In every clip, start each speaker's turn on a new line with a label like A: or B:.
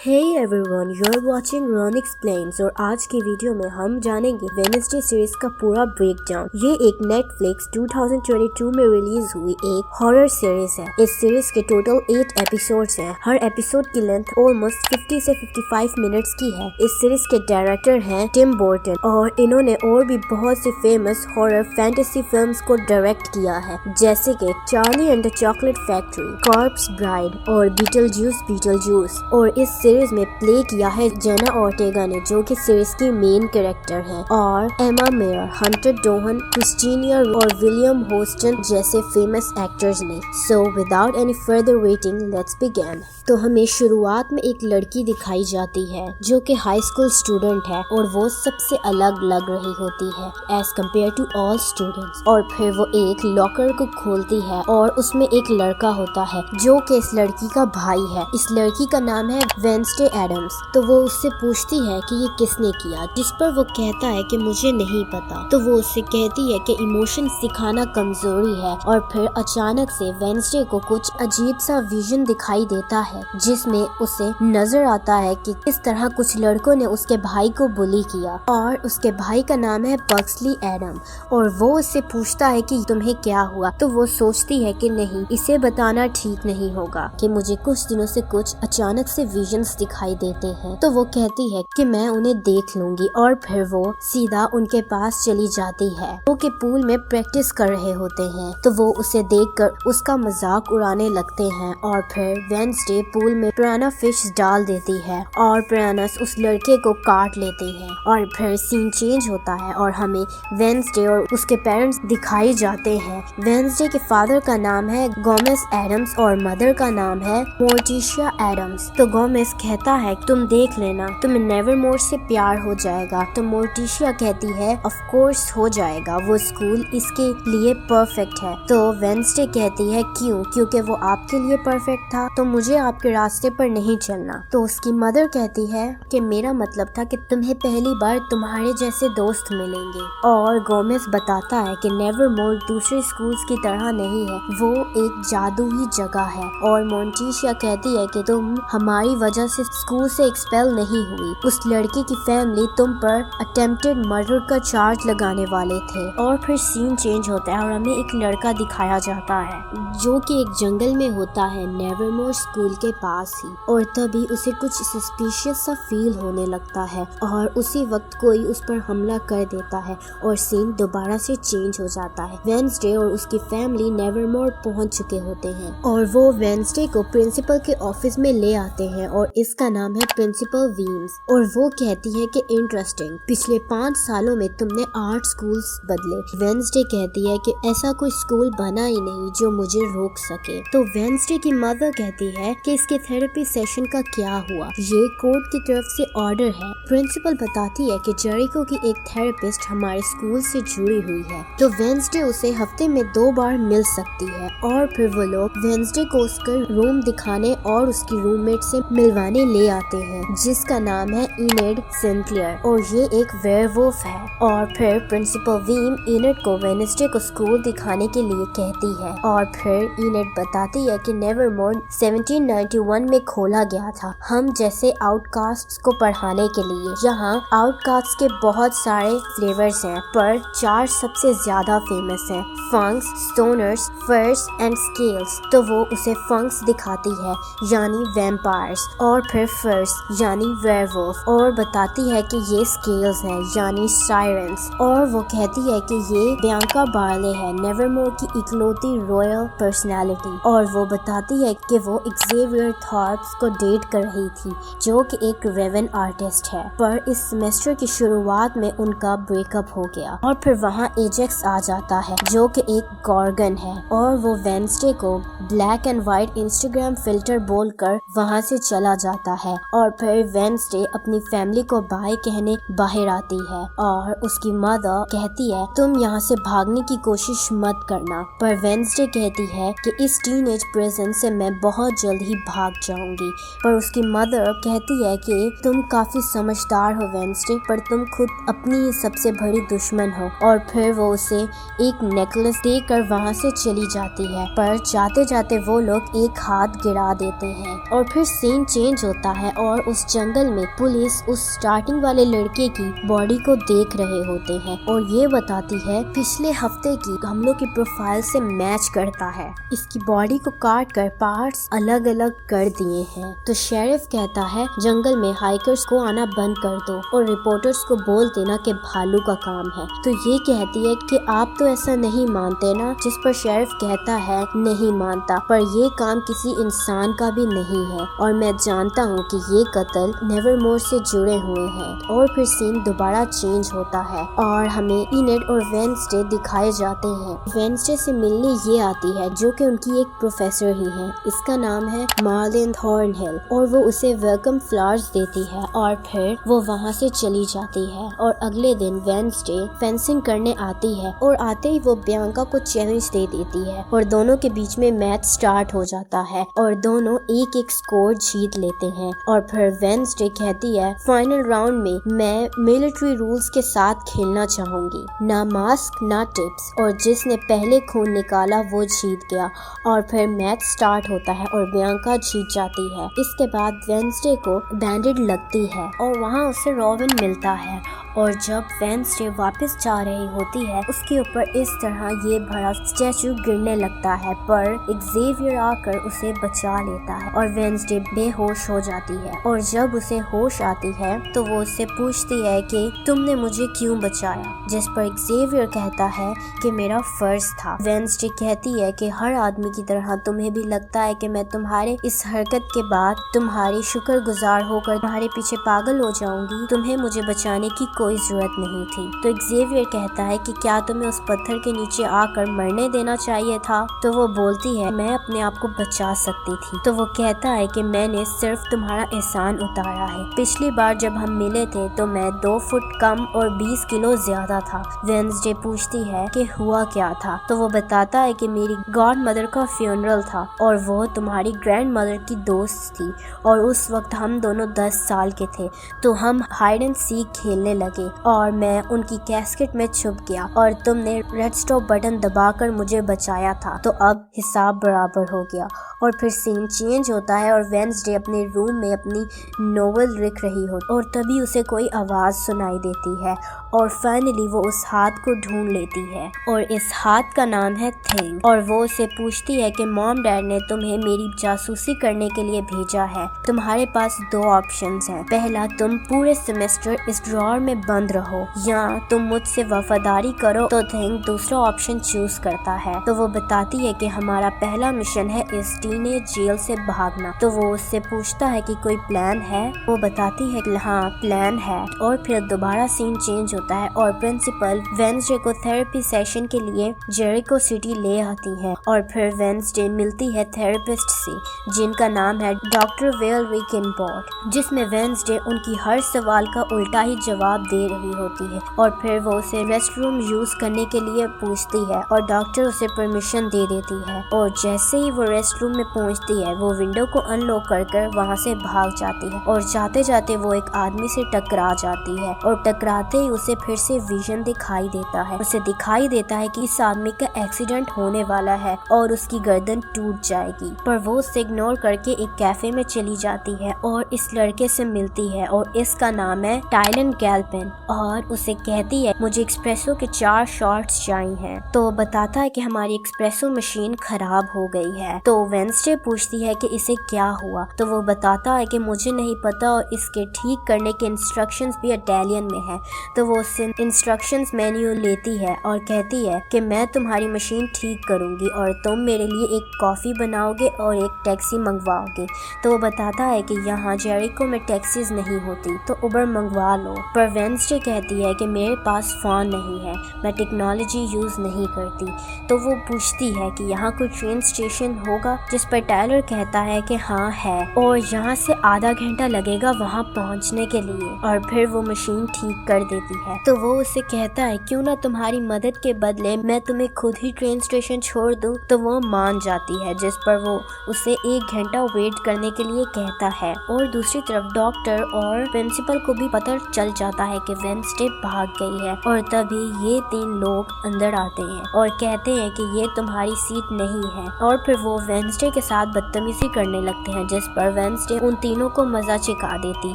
A: Hey everyone, you're watching Ron Explains और आज की वीडियो में हम जानेंगे वेडनेसडे सीरीज का पूरा ब्रेकडाउन। ये एक नेटफ्लिक्स 2022 में रिलीज हुई एक हॉरर सीरीज है। इस सीरीज के टोटल 8 एपिसोड्स हैं। हर एपिसोड की लेंथ ऑलमोस्ट 50 से 55 मिनट्स की है। इस सीरीज के डायरेक्टर हैं टिम बर्टन और इन्होंने और भी बहुत सी फेमस हॉरर फैंटेसी फिल्म्स को डायरेक्ट किया है, जैसे कि Charlie and the chocolate factory, corps bride और बीटलजूस। और इस सीरीज में प्ले किया है जेना ऑर्टेगा ने, जो कि सीरीज की मेन कैरेक्टर है, और एमा मेयर, हंटर डोहन, क्रिस्टीनिया और विलियम होस्टन जैसे फेमस एक्टर्स ने। So without any further waiting let's begin. तो हमें शुरुआत में एक लड़की दिखाई जाती है जो कि हाई स्कूल स्टूडेंट है और वो सबसे अलग लग रही होती है as compare to all students. और फिर वो एक लॉकर को खोलती है और उसमें एक लड़का होता है जो कि इस लड़की का भाई है। इस लड़की का नाम है वेडनेसडे एडम्स। तो वो उससे पूछती है कि ये किसने किया, जिस पर वो कहता है कि मुझे नहीं पता। तो वो उससे कहती है कि इमोशन सिखाना कमजोरी है। और फिर अचानक से वेडनेसडे को कुछ अजीब सा विजन दिखाई देता है जिसमें उसे नजर आता है कि किस तरह कुछ लड़कों ने उसके भाई को बुली किया और उसके भाई का नाम है बक्सली एडम। और वो उससे पूछता है कि तुम्हें क्या हुआ। तो वो सोचती है कि नहीं, इसे बताना ठीक नहीं होगा कि मुझे कुछ दिनों से कुछ अचानक से विजन्स दिखाई देते हैं। तो वो कहती है कि मैं उन्हें देख लूंगी। और फिर वो सीधा उनके पास चली जाती है। वो के पूल में प्रैक्टिस कर रहे होते हैं। तो वो उसे देखकर उसका मजाक उड़ाने लगते हैं। और फिर वेडनेसडे पूल में पिराना फिश डाल देती है और पिरानास उस लड़के को काट लेते हैं। और फिर सीन चेंज होता है और हमें वेडनेसडे और उसके पेरेंट्स दिखाई जाते हैं। वेडनेसडे के फादर का नाम है गोमेस एडम्स और मदर का नाम है मोर्टिशिया एडम्स। तो गोमेस कहता है तुम देख लेना, तुम्हें नेवरमोर से प्यार हो जाएगा। तो मोर्टिशिया कहती है ऑफ कोर्स हो जाएगा, वो स्कूल इसके लिए परफेक्ट है। तो वेडनेसडे कहती है क्यों? क्योंकि वो आपके लिए परफेक्ट था, तो मुझे आपके रास्ते पर नहीं चलना। तो उसकी मदर कहती है कि मेरा मतलब था कि तुम्हें पहली बार तुम्हारे जैसे दोस्त मिलेंगे। और गोमेस बताता है कि नेवरमोर दूसरे स्कूल्स की तरह नहीं है, वो एक जादुई जगह है। और मोर्टिशिया कहती है कि तुम हमारी वजह से स्कूल से एक्सपेल नहीं हुई। उस लड़के की फैमिली तुम पर अटेम्प्टेड मर्डर का चार्ज लगाने वाले थे। और फिर सीन चेंज होता है और हमें एक लड़का दिखाया जाता है जो कि एक जंगल में होता है नेवरमोर स्कूल के पास ही। और तभी उसे कुछ सस्पिशियस सा फील होने लगता है और उसी वक्त कोई उस पर हमला कर देता है और सीन दोबारा से चेंज हो जाता है। वेडनेसडे और उसकी फैमिली नेवरमोर पहुंच चुके होते हैं और वो वेडनेसडे को प्रिंसिपल के ऑफिस में ले आते हैं और इसका नाम है प्रिंसिपल वीम्स। और वो कहती है कि इंटरेस्टिंग, पिछले 5 सालों में तुमने 8 स्कूल्स बदले। वेडनेसडे कहती है कि ऐसा कोई स्कूल बना ही नहीं जो मुझे रोक सके। तो वेडनेसडे की मदर कहती है कि इसके थेरेपी सेशन का क्या हुआ, ये कोर्ट की तरफ से ऑर्डर है। प्रिंसिपल बताती है कि जेरिको की एक थेरेपिस्ट हमारे स्कूल से जुड़ी हुई है, तो वेडनेसडे उसे हफ्ते में 2 बार मिल सकती है। और फिर वो लोग वेडनेसडे को उसका रूम दिखाने और उसकी रूममेट से मिलवाने ले आते हैं जिसका नाम है इनेड सिंक्लेयर और ये एक वेयरवुल्फ है। और फिर प्रिंसिपल वीम इनेड को वेडनेसडे को स्कूल दिखाने के लिए कहती है। और फिर इनेड बताती है कि नेवरमोर 1791 में खोला गया था हम जैसे आउटकास्ट्स को पढ़ाने के लिए। यहाँ आउटकास्ट के बहुत सारे फ्लेवर्स हैं, पर 4 सबसे ज्यादा फेमस हैं, फंक्स, स्टोनर्स, फर्स एंड स्केल्स। तो वो उसे फंक्स दिखाती है यानी वैम्पायर्स, और फिर फर्स यानी वेयरवुल्फ, और बताती है कि ये स्केल्स हैं यानी सायरेंस। और वो कहती है कि ये बियांका बार्ले है, नेवरमोर की इकलौती रॉयल पर्सनालिटी। और वो बताती है कि वो एक्सेवियर थॉर्प्स को डेट कर रही थी जो कि एक रेवन आर्टिस्ट है, पर इस सेमेस्टर की शुरुआत में उनका ब्रेकअप हो गया। और फिर वहाँ एजेक्स आ जाता है जो कि एक गॉर्गन है और वो वेडनेसडे को black and white Instagram filter बोलकर वहाँ से चला जाता है। और फिर वेडनेसडे अपनी फैमिली को बाय कहने बाहर आती है और उसकी मदर कहती है तुम यहाँ से भागने की कोशिश मत करना। पर वेडनेसडे कहती है कि इस टीनेज प्रिजन से मैं बहुत जल्द ही भाग जाऊंगी। पर उसकी मदर कहती है कि तुम काफी समझ समझदार हो वेंसडे, पर तुम खुद अपनी ही सबसे बड़ी दुश्मन हो। और फिर वो उसे एक नेकलेस देकर वहाँ से चली जाती है, पर जाते जाते वो लोग एक हाथ गिरा देते हैं। और फिर सीन चेंज होता है और उस जंगल में पुलिस उस स्टार्टिंग वाले लड़के की बॉडी को देख रहे होते हैं और ये बताती है पिछले हफ्ते की हमलों की प्रोफाइल से मैच करता है। इसकी बॉडी को काट कर पार्ट्स अलग अलग कर दिए हैं। तो शेरिफ कहता है जंगल में हाइकर्स को आना बंद कर दो और रिपोर्टर्स को बोल देना कि भालू का काम है। तो ये कहती है कि आप तो ऐसा नहीं मानते ना, जिस पर शेरिफ कहता है नहीं मानता, पर ये काम किसी इंसान का भी नहीं है और मैं जानता हूँ कि ये कत्ल नेवरमोर से जुड़े हुए हैं। और फिर सीन दोबारा चेंज होता है और हमें इनेड और वेंसडे दिखाए जाते हैं। वेंसडे से मिलने ये आती है जो कि उनकी एक प्रोफेसर ही है। इसका नाम है मार्लिन थॉर्नहिल और वो उसे वेलकम फ्लावर्स देती है और फिर वो वहाँ से चली जाती है। और अगले दिन वेंसडे फेंसिंग करने आती है और आते ही वो बियांका को चैलेंज दे देती है और दोनों के बीच में मैच स्टार्ट हो जाता है और दोनों एक एक स्कोर जीत लेते हैं। और फिर वेंसडे कहती है फाइनल राउंड में मैं मिलिट्री रूल्स के साथ खेलना चाहूंगी, ना मास्क ना टिप्स, और जिसने पहले खून निकाला वो जीत गया। और फिर मैच स्टार्ट होता है और बियांका जीत जाती है। इसके बाद वेंसडे को बैंडेड लगती है और वहाँ उसे रॉबिन मिलता है और जब वेंसडे वापस जा रही होती है उसके ऊपर इस तरह ये बड़ा स्टैचू गिरने लगता है, पर एक्सेवियर आकर उसे बचा लेता है और वेंसडे बेहोश हो जाती है। और जब उसे होश आती है तो वो उससे पूछती है कि तुमने मुझे क्यों बचाया, जिस पर एक्सेवियर कहता है कि मेरा फर्ज था। वेंसडे कहती है कि हर आदमी की तरह तुम्हें भी लगता है कि मैं तुम्हारे इस हरकत के बाद तुम्हारी शुक्रगुजार होकर तुम्हारे पीछे पागल हो जाऊंगी, तुम्हें मुझे बचाने की कोई जरूरत नहीं थी। तो एक्सेवियर कहता है कि क्या तुम्हें उस पत्थर के नीचे आकर मरने देना चाहिए था। तो वो बोलती है मैं अपने आप को बचा सकती थी। तो वो कहता है कि मैंने सिर्फ तुम्हारा एहसान उतारा है। पिछली बार जब हम मिले थे तो मैं 2 फुट कम और 20 किलो ज्यादा था। वेंसडे पूछती है कि हुआ क्या था। तो वो बताता है कि मेरी गॉड मदर का फ्यूनरल था और वो तुम्हारी ग्रैंड मदर की दोस्त थी और उस वक्त हम दोनों 10 साल के थे। तो हम हाइड एंड सीक खेलने लगे और मैं उनकी कैस्केट में छुप गया और तुमने रेड स्टॉप बटन दबाकर मुझे बचाया था। तो अब हिसाब बराबर हो गया। और फिर सीन चेंज होता है और वेंसडे अपने रूम में अपनी नोवेल लिख रही हो और तभी उसे कोई आवाज सुनाई देती है और फाइनली वो उस हाथ को ढूंढ लेती है और इस हाथ का नाम है थिंग। और वो उसे पूछती है कि मॉम डैड ने तुम्हें मेरी जासूसी करने के लिए भेजा है। तुम्हारे पास 2 ऑप्शंस हैं। पहला, तुम पूरे सेमेस्टर इस ड्रॉर में बंद रहो या तुम मुझसे वफादारी करो। तो थिंग दूसरा ऑप्शन चूज करता है। तो वो बताती है कि हमारा पहला मिशन है इस टीनेज जेल से भागना। तो वो उससे पूछता है कि कोई प्लान है। वो बताती है कि हाँ प्लान है। और फिर दोबारा सीन चेंज होता है और प्रिंसिपल वेंसडे को थेरेपी सेशन के लिए जेरिको सिटी ले आती है। और फिर वेंसडे मिलती है थेरेपिस्ट से जिनका नाम है डॉक्टर वेल रिकेनबॉर्ड, जिसमें वेंसडे उनकी हर सवाल का उल्टा ही जवाब दे रही होती है। और फिर वो उसे रेस्ट रूम यूज करने के लिए पूछती है और डॉक्टर उसे परमिशन दे देती है। और जैसे ही वो रेस्ट रूम में पहुंचती है वो विंडो को अनलॉक कर वहां से भाग जाती है और जाते जाते वो एक आदमी से टकरा जाती है और टकराते ही उसे फिर से विजन दिखाई देता है। उसे दिखाई देता है कि इस आदमी का एक्सीडेंट होने वाला है और उसकी गर्दन टूट जाएगी, पर वो उसे इग्नोर करके एक कैफे में चली जाती है और इस लड़के से मिलती है और इसका नाम है टाइलन गैल्पिन और उसे कहती है मुझे एक्सप्रेसो के 4 शॉट्स चाहिए। तो वो बताता है कि हमारी एक्सप्रेसो मशीन खराब हो गई है। तो वेंसडे पूछती है कि इसे क्या हुआ। तो वो बताता है कि मुझे नहीं पता और इसके ठीक करने के इंस्ट्रक्शंस भी इटालियन में है। तो वो उससे इंस्ट्रक्शंस मेन्यू लेती है और कहती है कि मैं तुम्हारी मशीन ठीक करूंगी और तुम मेरे लिए एक कॉफी बनाओगे और एक टैक्सी मंगवाओगे। तो वो बताता है कि यहाँ जेरिको में टैक्सीज नहीं होती तो उबर मंगवा लो। पर वेंसडे कहती है कि मेरे पास फोन नहीं है, मैं टेक्नोलॉजी यूज नहीं करती। तो वो पूछती है कि यहाँ कोई ट्रेन स्टेशन होगा। जिस पर टायलर कहता है कि हाँ है और यहाँ से आधा घंटा लगेगा वहाँ पहुँचने के लिए, और फिर वो मशीन ठीक कर देती है। तो वो उसे कहता है क्यों ना तुम्हारी मदद के बदले मैं तुम्हें खुद ही ट्रेन स्टेशन छोड़ दूं। तो वो मान जाती है, जिस पर वो उसे 1 घंटा वेट करने के लिए कहता है। और दूसरी तरफ डॉक्टर और प्रिंसिपल को भी पता चल जाता है कि वेडनेसडे भाग गई है, और तभी ये 3 लोग अंदर आते हैं और कहते हैं कि ये तुम्हारी सीट नहीं है, और फिर वो वेडनेसडे के साथ बदतमीजी करने लगते हैं, जिस पर वेडनेसडे उन तीनों को मजा चिखा देती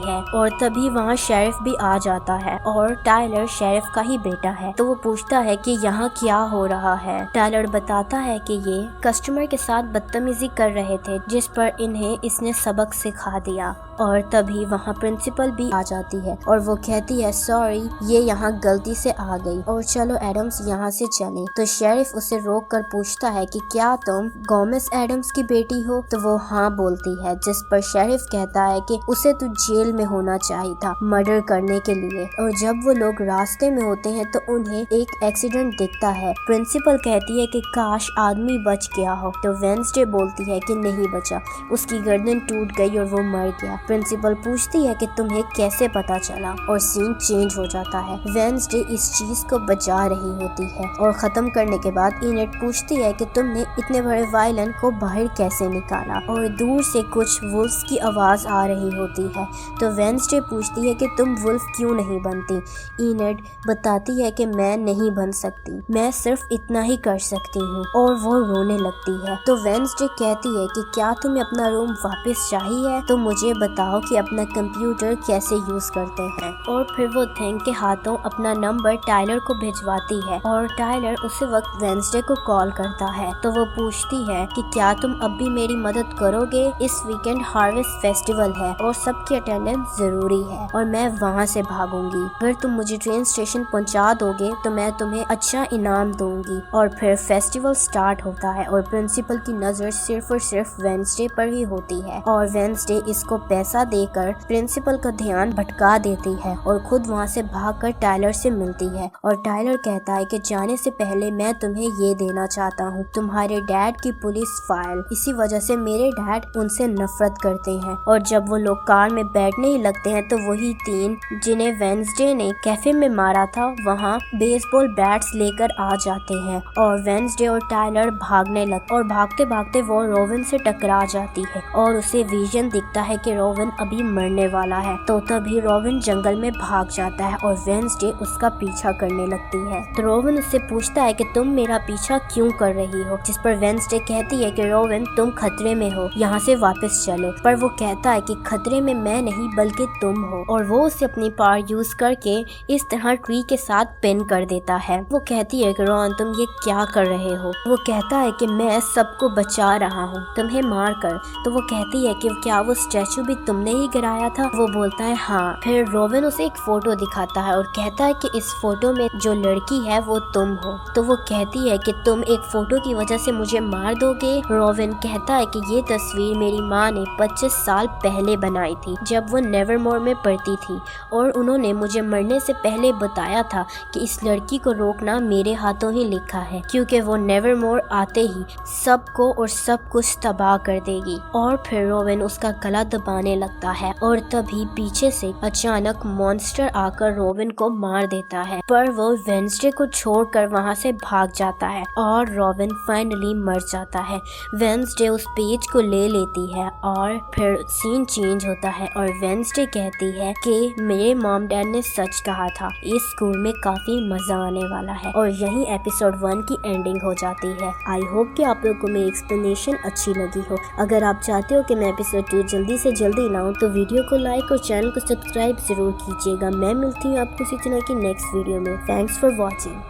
A: है। और तभी वहाँ शेरिफ भी आ जाता है, और टायलर शेरिफ का ही बेटा है। तो वो पूछता है कि यहाँ क्या हो रहा है। टायलर बताता है कि ये कस्टमर के साथ बदतमीजी कर रहे थे, जिस पर इन्हें इसने सबक सिखा दिया। और तभी वहाँ प्रिंसिपल भी आ जाती है और वो कहती है सॉरी, ये यहाँ गलती से आ गई और चलो एडम्स यहाँ से चलें। तो शेरिफ उसे रोक कर पूछता है कि क्या तुम गोमेस एडम्स की बेटी हो। तो वो हाँ बोलती है, जिस पर शेरिफ कहता है कि उसे तो जेल में होना चाहिए था मर्डर करने के लिए। और जब वो लोग रास्ते में होते हैं तो उन्हें एक एक्सीडेंट दिखता है। प्रिंसिपल कहती है कि काश आदमी बच गया हो। तो वेडनेसडे बोलती है कि नहीं बचा, उसकी गर्दन टूट गई और वो मर गया। प्रिंसिपल पूछती है कि तुम्हें कैसे पता चला, और सीन चेंज हो जाता है। वेडनेसडे इस चीज को बचा रही होती है और खत्म करने के बाद इनेट पूछती है कि तुमने इतने बड़े वायलन को बाहर कैसे निकाला, और दूर से कुछ वुल्फ्स की आवाज आ रही होती है। तो वेडनेसडे पूछती है कि तुम वुल्फ क्यों नहीं बनती। इनेट बताती है कि मैं नहीं बन सकती, मैं सिर्फ इतना ही कर सकती हूँ, और वो रोने लगती है। तो वेडनेसडे कहती है कि क्या तुम्हें अपना रूम वापस चाहिए, तो मुझे बताओ कि अपना कंप्यूटर कैसे यूज करते हैं। और फिर वो थैंक के हाथों अपना नंबर टायलर को भिजवाती है, और टायलर उसी वक्त वेडनेसडे को कॉल करता है। तो वो पूछती है कि क्या तुम अब भी मेरी मदद करोगे, इस वीकेंड हार्वेस्ट फेस्टिवल है और सबकी अटेंडेंस जरूरी है और मैं वहाँ से भागूंगी। अगर तुम मुझे ट्रेन स्टेशन पहुँचा दोगे तो मैं तुम्हें अच्छा इनाम दूंगी। और फिर फेस्टिवल स्टार्ट होता है और प्रिंसिपल की नजर सिर्फ और सिर्फ वेडनेसडे पर ही होती है, और वेडनेसडे इसको पैसा देकर प्रिंसिपल का ध्यान भटका देती है और खुद वहाँ से भागकर टायलर से मिलती है। और टायलर कहता है कि जाने से पहले मैं तुम्हें ये देना चाहता हूँ, तुम्हारे डैड की पुलिस फाइल, इसी वजह से मेरे डैड उनसे नफरत करते हैं। और जब वो लोग कार में बैठने ही लगते हैं तो वही 3 जिन्हें वेडनेसडे ने कैफे में मारा था वहाँ बेसबॉल बैट्स लेकर आ जाते हैं, और वेडनेसडे और टायलर भागने लगते, और भागते भागते वो रोविन से टकरा जाती है और उसे विजन दिखता है कि रोविन अभी मरने वाला है। तो तभी रोविन जंगल में भाग जाता है और वेडनेसडे उसका पीछा करने लगती है। तो रोविन उससे पूछता है कि तुम मेरा पीछा क्यों कर रही हो, जिस पर वेडनेसडे कहती है कि रोविन तुम खतरे में हो, यहाँ से वापस चलो। पर वो कहता है कि खतरे में मैं नहीं बल्कि तुम हो, और वो उसे अपनी पावर यूज करके इस तरह ट्री के साथ पिन कर देता है। वो कहती है कि रॉन तुम ये क्या कर रहे हो। वो कहता है कि मैं सबको बचा रहा हूँ तुम्हें मार कर। तो वो कहती है कि क्या वो स्टैचू भी तुमने ही गिराया था। वो बोलता है हाँ। फिर रोविन उसे एक फोटो दिखाता है और कहता है कि इस फोटो में जो लड़की है वो तुम हो। तो वो कहती है कि तुम एक फोटो की वजह से मुझे मार दोगे। रोविन कहता है कि ये तस्वीर मेरी माँ ने 25 साल पहले बनाई थी जब वो नेवरमोर में पढ़ती थी, और उन्होंने मुझे मरने से पहले बताया था कि इस लड़की को रोकना मेरे हाथों ही लिखा है, क्योंकि वो नेवरमोर आते ही सबको और सब कुछ तबाह कर देगी। और फिर रोविन उसका गला दबाने लगता है और तभी पीछे से अचानक मॉन्स्टर आकर रोविन को मार देता है, पर वो वेडनेसडे को छोड़कर वहाँ से भाग जाता है और रोविन फाइनली मर जाता है। वेडनेसडे उस पेज को ले लेती है और फिर सीन चेंज होता है और वेडनेसडे कहती है कि मेरे मॉम डैड ने सच कहा था, इस स्कूल में काफी मजा आने वाला है। और यही एपिसोड 1 की एंडिंग हो जाती है। आई होप कि आप लोग को मेरी एक्सप्लेनेशन अच्छी लगी हो। अगर आप चाहते हो कि मैं एपिसोड 2 जल्दी से जल्दी लाऊं तो वीडियो को लाइक और चैनल को सब्सक्राइब जरूर कीजिएगा। मैं मिलती हूँ आपको इसी तरह की नेक्स्ट वीडियो में। Thanks for watching.